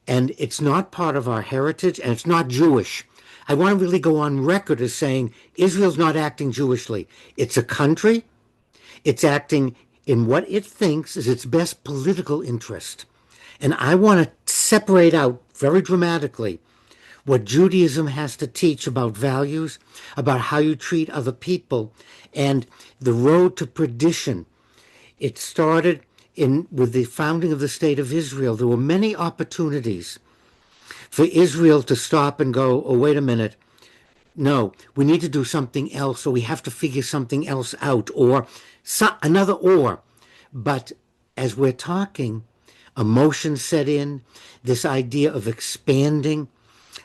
and it's not part of our heritage, and it's not Jewish. I want to really go on record as saying Israel's not acting Jewishly. It's a country. It's acting in what it thinks is its best political interest. And I want to separate out very dramatically what Judaism has to teach about values, about how you treat other people, and the road to perdition. It started with the founding of the State of Israel. There were many opportunities for Israel to stop and go, oh, wait a minute. No, we need to do something else, or we have to figure something else out, or another or. But as we're talking, emotions set in, this idea of expanding,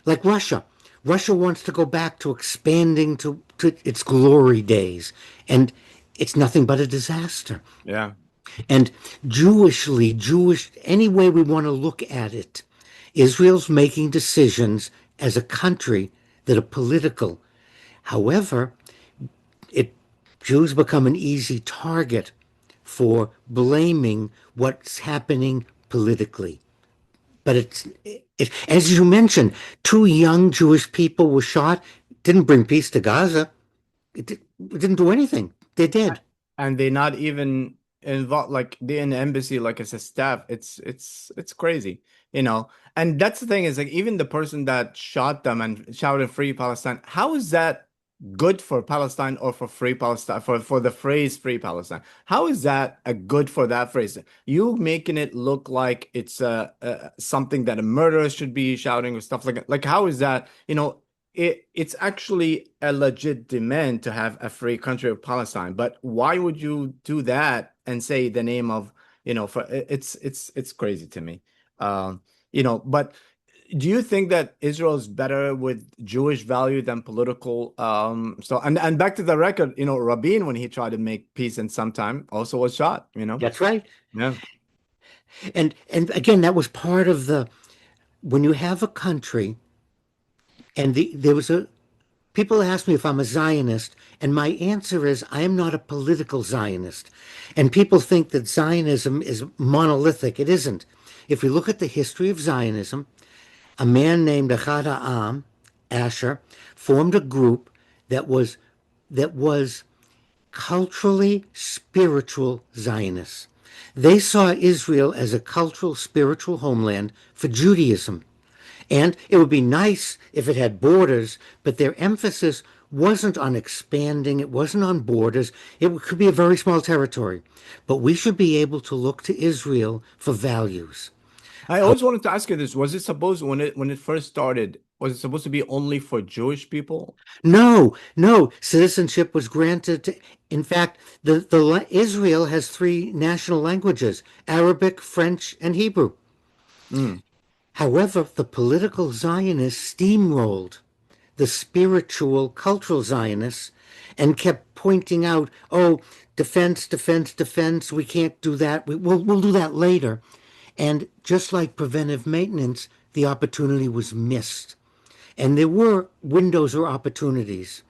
like Russia. Russia wants to go back to expanding to its glory days, and it's nothing but a disaster. Yeah. And Jewish, any way we want to look at it, Israel's making decisions as a country that are political. However, Jews become an easy target for blaming what's happening politically. But as you mentioned, two young Jewish people were shot. Didn't bring peace to Gaza. It didn't do anything. They're dead. And they're not even involved, like they're in the embassy, like as a staff. It's crazy, and that's the thing, is like even the person that shot them and shouted free Palestine, how is that good for Palestine or for free Palestine for the phrase free Palestine? How is that a good for that phrase? You making it look like it's something that a murderer should be shouting or stuff like that. Like how is that? It's actually a legit demand to have a free country of Palestine, but why would you do that and say the name of, for it's crazy to me. But do you think that Israel is better with Jewish value than political? So and back to the record, Rabin when he tried to make peace in some time also was shot. That's right. Yeah, And again, that was part of the when you have a country and there was a people ask me if I'm a Zionist, and my answer is I am not a political Zionist. And people think that Zionism is monolithic. It isn't. If we look at the history of Zionism, a man named Ahad Ha'am, Asher, formed a group that was culturally spiritual Zionists. They saw Israel as a cultural spiritual homeland for Judaism. And it would be nice if it had borders, but their emphasis wasn't on expanding, it wasn't on borders. It could be a very small territory. But we should be able to look to Israel for values. I always wanted to ask you this: was it supposed when it first started, was it supposed to be only for Jewish people? No, no, citizenship was granted to, in fact, Israel has three national languages, Arabic, French, and Hebrew. Mm, However, the political Zionists steamrolled the spiritual, cultural Zionists and kept pointing out, oh, defense, defense, defense, we can't do that. We'll do that later. And just like preventive maintenance, the opportunity was missed. And there were windows or opportunities.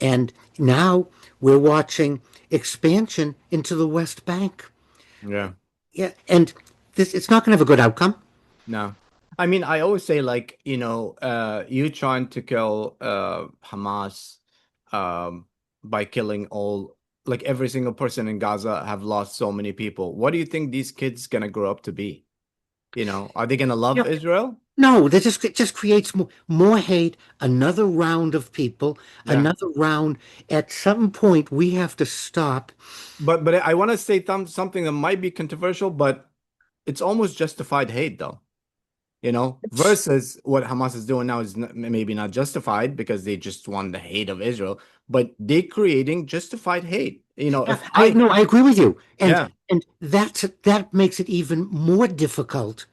And now we're watching expansion into the West Bank. yeah. Yeah, and it's not going to have a good outcome. No. I mean, I always say like, you trying to kill Hamas by killing all like every single person in Gaza have lost so many people. What do you think these kids gonna grow up to be? Are they gonna You love know, Israel? no, that just it just creates more hate. Another round of people, Yeah. another round. At some point, we have to stop. But I want to say something that might be controversial, but it's almost justified hate though. It's, Versus what Hamas is doing now is maybe not justified because they just want the hate of Israel, but they creating justified hate. yeah, If I I, no, I agree with you, and yeah, and that makes it even more difficult.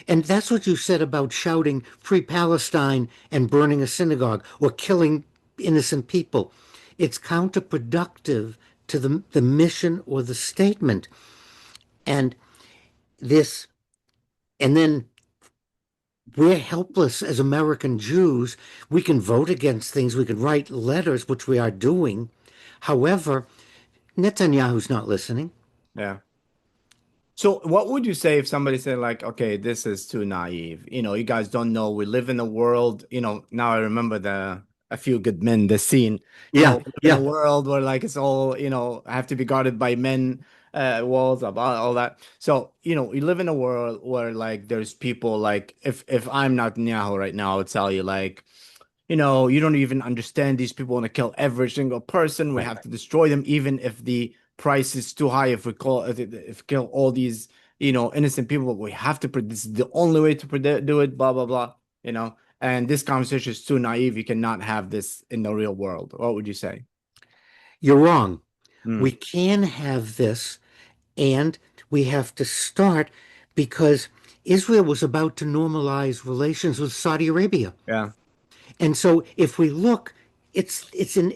And that's what you said about shouting "Free Palestine" and burning a synagogue or killing innocent people. It's counterproductive to the mission or the statement. And this, and then we're helpless as American Jews. We can vote against things, we can write letters, which we are doing. However, Netanyahu's not listening. yeah. So what would you say if somebody said like, okay, this is too naive? You guys don't know. We live in a world, now I remember the A Few Good Men, the scene, Yeah, we live in a yeah. world where like it's all, have to be guarded by men, walls, about all that. So, we live in a world where like there's people like if I'm not Netanyahu right now, I would tell you like, you don't even understand these people want to kill every single person. We Right. have to destroy them, even if the price is too high. If we kill all these, innocent people, we have to. This is the only way to do it. Blah blah blah. And this conversation is too naive. You cannot have this in the real world. What would you say? You're wrong. We Mm, can have this, and we have to start because Israel was about to normalize relations with Saudi Arabia. yeah, And so if we look, it's in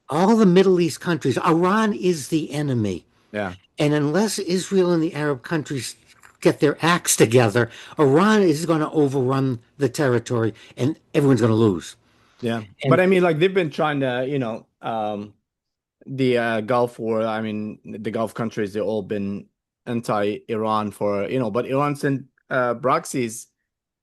all the Middle East countries. Iran is the enemy. yeah, And unless Israel and the Arab countries get their acts together, Iran is going to overrun the territory and everyone's going to lose. yeah. But And I mean, like they've been trying to, the Gulf War. I mean, the Gulf countries, they've all been anti-Iran for, but Iran sent proxies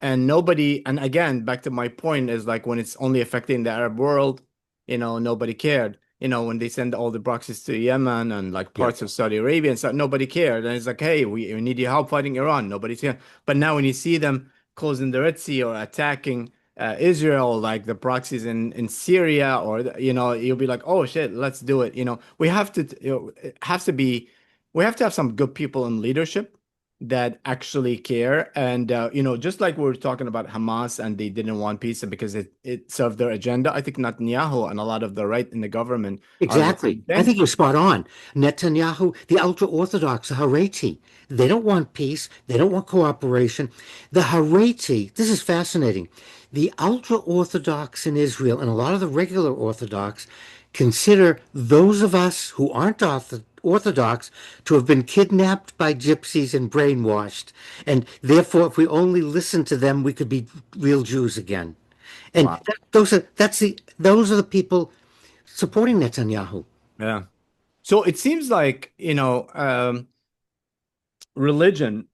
and nobody, and again, back to my point is like when it's only affecting the Arab world, nobody cared. When they send all the proxies to Yemen and like yeah, parts of Saudi Arabia and stuff, nobody cared. And it's like, hey, we need your help fighting Iran. Nobody's here. But now when you see them closing the Red Sea or attacking Israel, like the proxies in Syria, or you'll be like, oh shit, let's do it. We have to, it has to be, we have to have some good people in leadership that actually care. And just like we were talking about Hamas, and they didn't want peace because it served their agenda. I think Netanyahu and a lot of the right in the government are the Exactly. same I thing. think you're spot on. Netanyahu, the ultra-Orthodox, the Hareti, they don't want peace. They don't want cooperation. The Hareti, this is fascinating. The ultra-Orthodox in Israel and a lot of the regular Orthodox consider those of us who aren't Orthodox to have been kidnapped by gypsies and brainwashed. And therefore, if we only listen to them, we could be real Jews again. And Wow. those are the people supporting Netanyahu. Yeah. So it seems like, religion,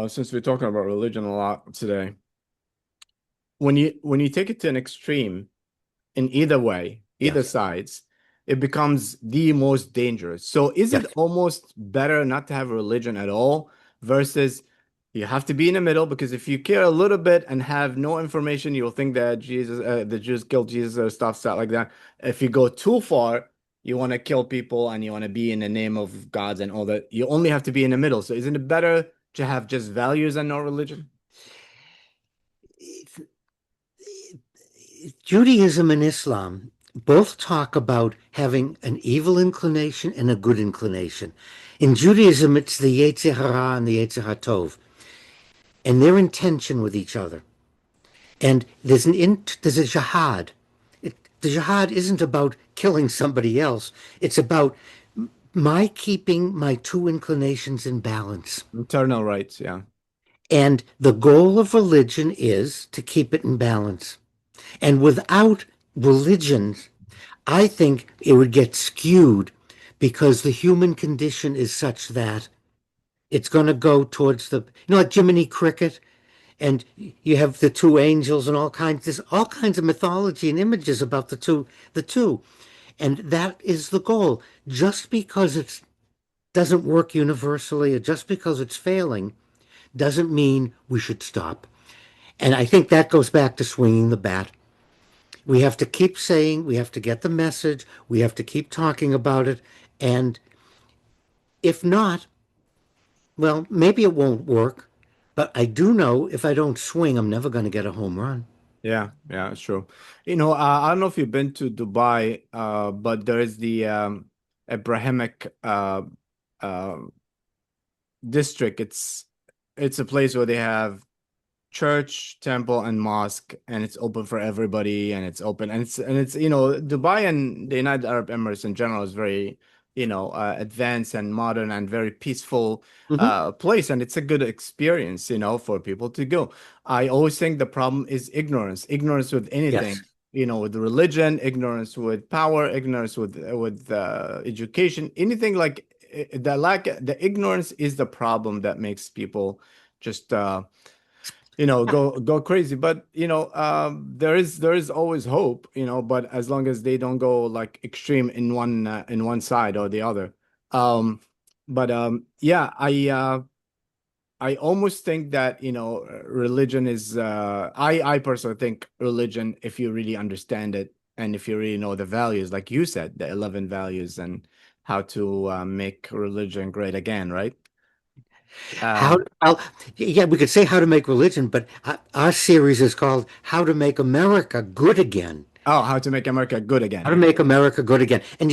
since we're talking about religion a lot today, when you take it to an extreme in either way, either Yes. sides, it becomes the most dangerous. So is it Yes. almost better not to have religion at all versus you have to be in the middle? Because if you care a little bit and have no information, you'll think that the Jews killed Jesus or stuff like that. If you go too far, you want to kill people and you want to be in the name of gods and all that. You only have to be in the middle. So isn't it better to have just values and no religion? Judaism and Islam both talk about having an evil inclination and a good inclination. In Judaism, it's the Yetzer Hara and the Yetzer HaTov, and they're in tension with each other. And there's a jihad. The jihad isn't about killing somebody else. It's about my keeping my two inclinations in balance. Eternal rights, yeah. And the goal of religion is to keep it in balance. And without religions, I think it would get skewed because the human condition is such that it's going to go towards like Jiminy Cricket, and you have the two angels and there's all kinds of mythology and images about the two. And that is the goal. Just because it doesn't work universally, or just because it's failing, doesn't mean we should stop. And I think that goes back to swinging the bat. We have to keep saying, we have to get the message, we have to keep talking about it. And if not, well, maybe it won't work. But I do know if I don't swing, I'm never going to get a home run. Yeah, yeah, it's true. I don't know if you've been to Dubai, but there is the Abrahamic uh, district. It's a place where they have church, temple, and mosque, and it's open for everybody, and it's open, and it's Dubai and the United Arab Emirates in general is very advanced and modern and very peaceful Hmm. place, and it's a good experience for people to go. I always think the problem is ignorance with anything, Yes. with religion, ignorance with power, ignorance with education, anything like the ignorance is the problem that makes people just go crazy. But there is always hope, but as long as they don't go like extreme in one side or the other. Um but yeah, I almost think that religion is I personally think religion, if you really understand it and if you really know the values, like you said, the 11 values, and how to make religion great again, right? How, um well, yeah, we could say how to make religion, but our series is called How to Make America Good Again. oh, how to make America good How again. to Make America Good Again. And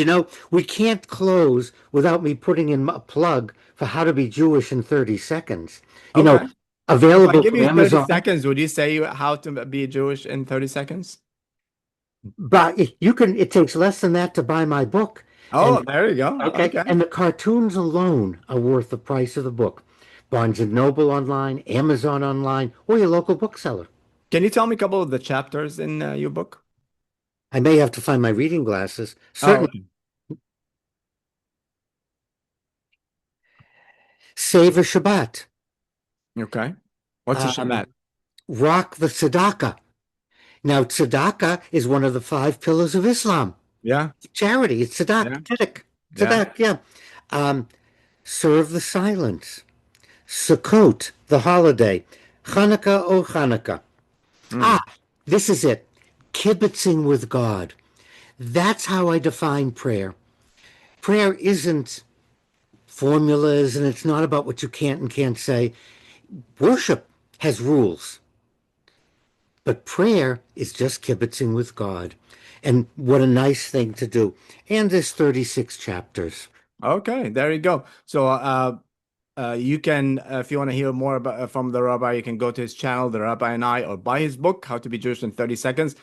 we can't close without me putting in a plug for How to Be Jewish in 30 Seconds. You know, Okay. If I available give from you 30 Amazon. seconds, would you say how to be Jewish in 30 seconds? But it takes less than that to buy my book. Oh, And there you go. okay, Okay. and the cartoons alone are worth the price of the book. Barnes and Noble online, Amazon online, or your local bookseller. Can you tell me a couple of the chapters in your book? I may have to find my reading glasses. Oh, Certainly, Savor Shabbat, okay. What's a um, Shabbat? Rock the Tzedakah. Now, tzedakah is one of the five pillars of Islam. Yeah, Charity, it's yeah, yeah. tzedak, yeah. Um, Serve the silence. Sukkot, the holiday. Hanukkah, oh Hanukkah. Mm. Ah, This is it. Kibitzing with God. That's how I define prayer. Prayer isn't formulas and it's not about what you can't and can't say. Worship has rules, but prayer is just kibitzing with God. And what a nice thing to do. And there's 36 chapters. Okay, there you go. So, you can, if you want to hear more about from the Rabbi, you can go to his channel, The Rabbi and I, or buy his book, How to Be Jewish in 30 Seconds.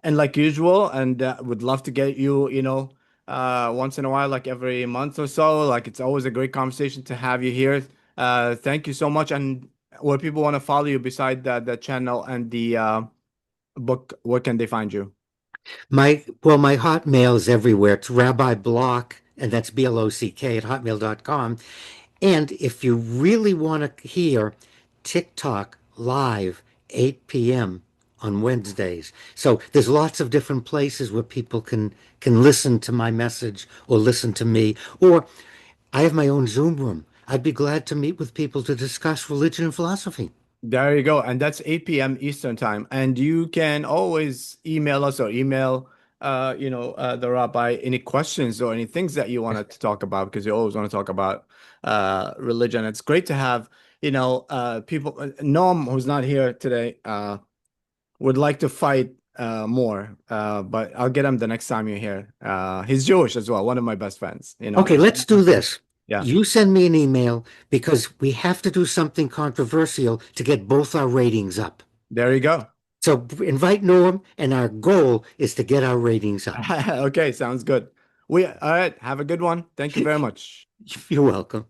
And like usual, and would love to get you, once in a while, like every month or so. Like it's always a great conversation to have you here. Thank you so much. And where people want to follow you beside the channel and the book, where can they find you? My Hotmail is everywhere. It's Rabbi Block, and that's Block at hotmail.com. And if you really want to hear TikTok live, 8 p.m. on Wednesdays. So there's lots of different places where people can listen to my message or listen to me. Or I have my own Zoom room. I'd be glad to meet with people to discuss religion and philosophy. There you go. And that's 8 p.m. Eastern time. And you can always email us or email the rabbi any questions or any things that you wanted to talk about because you always want to talk about religion. It's great to have, people. Noam, who's not here today, would like to fight more. But I'll get him the next time you're here. He's Jewish as well, one of my best friends, Okay, let's do this. Yeah. You send me an email because we have to do something controversial to get both our ratings up. There you go. So invite Norm, and our goal is to get our ratings up. Okay, sounds good. All right, have a good one. Thank you very much. You're welcome.